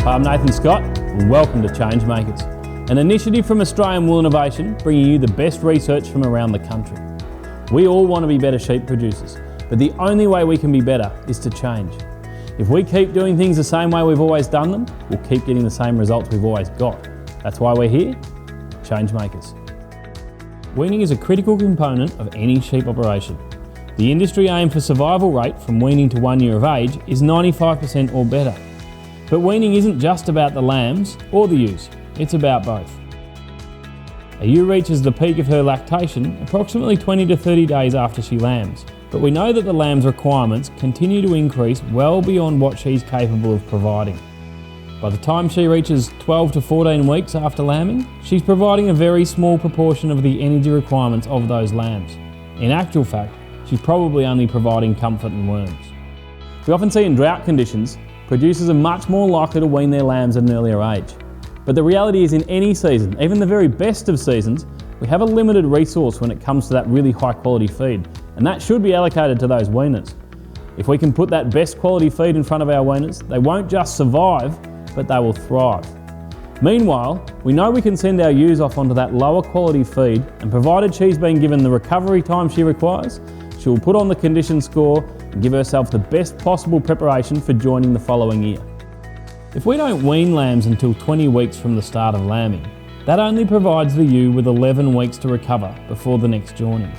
Hi, I'm Nathan Scott, and welcome to Change Makers, an initiative from Australian Wool Innovation bringing you the best research from around the country. We all want to be better sheep producers, but the only way we can be better is to change. If we keep doing things the same way we've always done them, we'll keep getting the same results we've always got. That's why we're here, Change Makers. Weaning is a critical component of any sheep operation. The industry aim for survival rate from weaning to 1 year of age is 95% or better. But weaning isn't just about the lambs or the ewes, it's about both. A ewe reaches the peak of her lactation approximately 20 to 30 days after she lambs, but we know that the lamb's requirements continue to increase well beyond what she's capable of providing. By the time she reaches 12 to 14 weeks after lambing, she's providing a very small proportion of the energy requirements of those lambs. In actual fact, she's probably only providing comfort and worms. We often see in drought conditions, producers are much more likely to wean their lambs at an earlier age. But the reality is in any season, even the very best of seasons, we have a limited resource when it comes to that really high quality feed, and that should be allocated to those weaners. If we can put that best quality feed in front of our weaners, they won't just survive, but they will thrive. Meanwhile, we know we can send our ewes off onto that lower quality feed, and provided she's been given the recovery time she requires, she will put on the condition score and give herself the best possible preparation for joining the following year. If we don't wean lambs until 20 weeks from the start of lambing, that only provides the ewe with 11 weeks to recover before the next joining.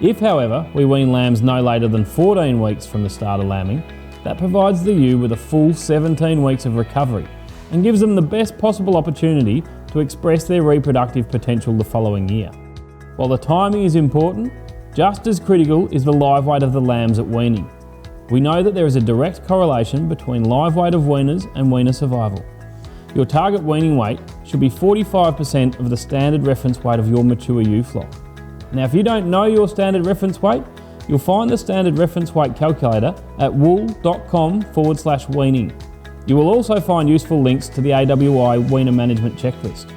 If, however, we wean lambs no later than 14 weeks from the start of lambing, that provides the ewe with a full 17 weeks of recovery and gives them the best possible opportunity to express their reproductive potential the following year. While the timing is important, just as critical is the live weight of the lambs at weaning. We know that there is a direct correlation between live weight of weaners and weaner survival. Your target weaning weight should be 45% of the standard reference weight of your mature ewe flock. Now, if you don't know your standard reference weight, you'll find the standard reference weight calculator at wool.com/weaning. You will also find useful links to the AWI weaner management checklist.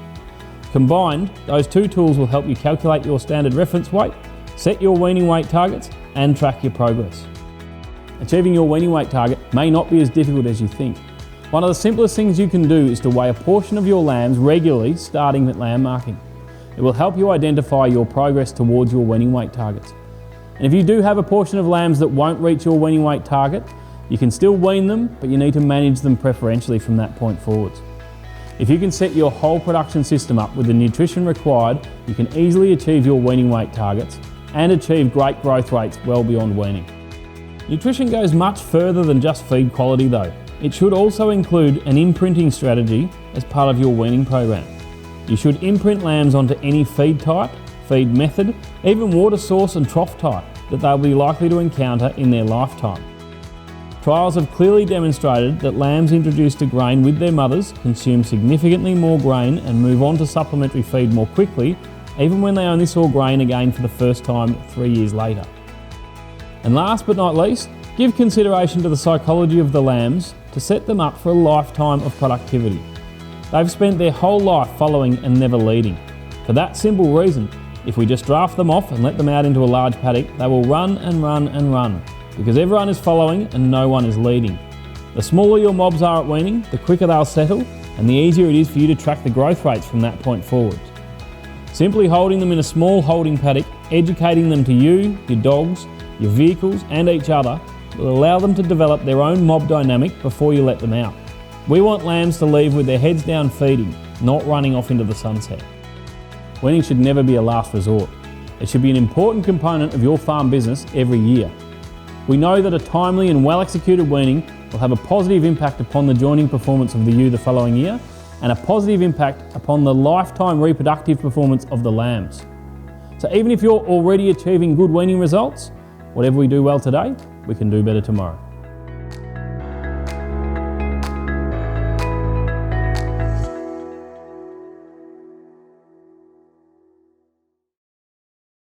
Combined, those two tools will help you calculate your standard reference weight, set your weaning weight targets, and track your progress. Achieving your weaning weight target may not be as difficult as you think. One of the simplest things you can do is to weigh a portion of your lambs regularly starting at lamb marking. It will help you identify your progress towards your weaning weight targets. And if you do have a portion of lambs that won't reach your weaning weight target, you can still wean them, but you need to manage them preferentially from that point forwards. If you can set your whole production system up with the nutrition required, you can easily achieve your weaning weight targets and achieve great growth rates well beyond weaning. Nutrition goes much further than just feed quality though. It should also include an imprinting strategy as part of your weaning program. You should imprint lambs onto any feed type, feed method, even water source and trough type that they'll be likely to encounter in their lifetime. Trials have clearly demonstrated that lambs introduced to grain with their mothers consume significantly more grain and move on to supplementary feed more quickly, even when they only saw grain again for the first time 3 years later. And last but not least, give consideration to the psychology of the lambs to set them up for a lifetime of productivity. They've spent their whole life following and never leading. For that simple reason, if we just draft them off and let them out into a large paddock, they will run and run and run, because everyone is following and no one is leading. The smaller your mobs are at weaning, the quicker they'll settle, and the easier it is for you to track the growth rates from that point forward. Simply holding them in a small holding paddock, educating them to you, your dogs, your vehicles and each other will allow them to develop their own mob dynamic before you let them out. We want lambs to leave with their heads down feeding, not running off into the sunset. Weaning should never be a last resort. It should be an important component of your farm business every year. We know that a timely and well-executed weaning will have a positive impact upon the joining performance of the ewe the following year and a positive impact upon the lifetime reproductive performance of the lambs. So even if you're already achieving good weaning results, whatever we do well today, we can do better tomorrow.